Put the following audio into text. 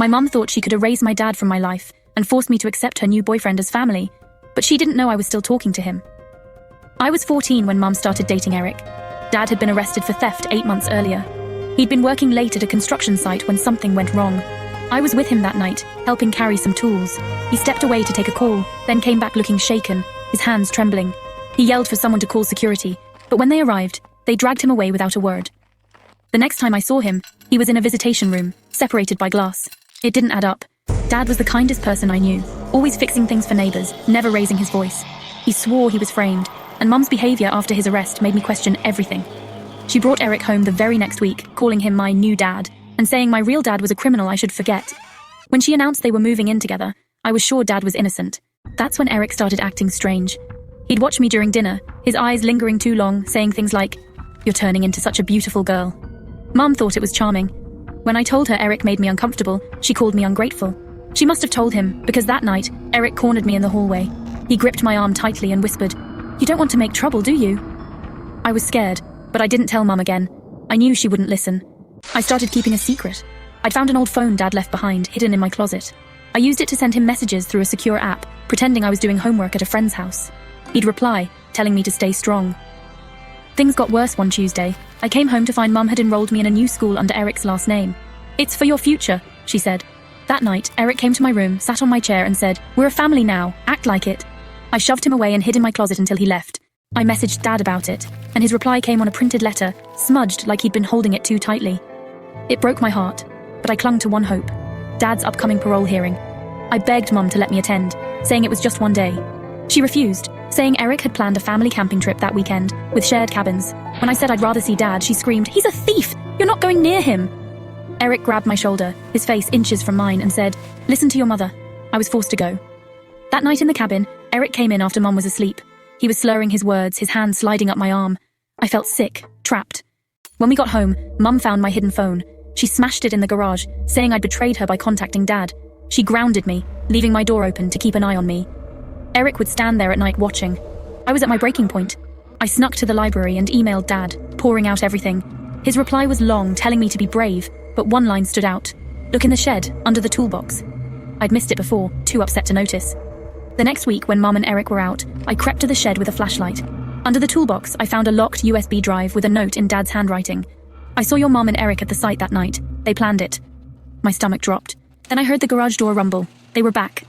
My mum thought she could erase my dad from my life and force me to accept her new boyfriend as family, but she didn't know I was still talking to him. I was 14 when Mum started dating Eric. Dad had been arrested for theft 8 months earlier. He'd been working late at a construction site when something went wrong. I was with him that night, helping carry some tools. He stepped away to take a call, then came back looking shaken, his hands trembling. He yelled for someone to call security, but when they arrived, they dragged him away without a word. The next time I saw him, he was in a visitation room, separated by glass. It didn't add up. Dad was the kindest person I knew, always fixing things for neighbors, never raising his voice. He swore he was framed, and Mum's behavior after his arrest made me question everything. She brought Eric home the very next week, calling him my new dad, and saying my real dad was a criminal I should forget. When she announced they were moving in together, I was sure Dad was innocent. That's when Eric started acting strange. He'd watch me during dinner, his eyes lingering too long, saying things like, "You're turning into such a beautiful girl." Mum thought it was charming. When I told her Eric made me uncomfortable, she called me ungrateful. She must have told him, because that night, Eric cornered me in the hallway. He gripped my arm tightly and whispered, "You don't want to make trouble, do you?" I was scared, but I didn't tell Mum again. I knew she wouldn't listen. I started keeping a secret. I'd found an old phone Dad left behind, hidden in my closet. I used it to send him messages through a secure app, pretending I was doing homework at a friend's house. He'd reply, telling me to stay strong. Things got worse one Tuesday. I came home to find Mum had enrolled me in a new school under Eric's last name. "It's for your future," she said. That night, Eric came to my room, sat on my chair and said, "We're a family now, act like it." I shoved him away and hid in my closet until he left. I messaged Dad about it, and his reply came on a printed letter, smudged like he'd been holding it too tightly. It broke my heart, but I clung to one hope: Dad's upcoming parole hearing. I begged Mum to let me attend, saying it was just one day. She refused, saying Eric had planned a family camping trip that weekend, with shared cabins. When I said I'd rather see Dad, she screamed, "He's a thief! You're not going near him!" Eric grabbed my shoulder, his face inches from mine, and said, "Listen to your mother." I was forced to go. That night in the cabin, Eric came in after Mum was asleep. He was slurring his words, his hand sliding up my arm. I felt sick, trapped. When we got home, Mum found my hidden phone. She smashed it in the garage, saying I'd betrayed her by contacting Dad. She grounded me, leaving my door open to keep an eye on me. Eric would stand there at night watching. I was at my breaking point. I snuck to the library and emailed Dad, pouring out everything. His reply was long, telling me to be brave, but one line stood out. "Look in the shed, under the toolbox." I'd missed it before, too upset to notice. The next week, when Mum and Eric were out, I crept to the shed with a flashlight. Under the toolbox, I found a locked USB drive with a note in Dad's handwriting. "I saw your Mum and Eric at the site that night. They planned it." My stomach dropped. Then I heard the garage door rumble. They were back,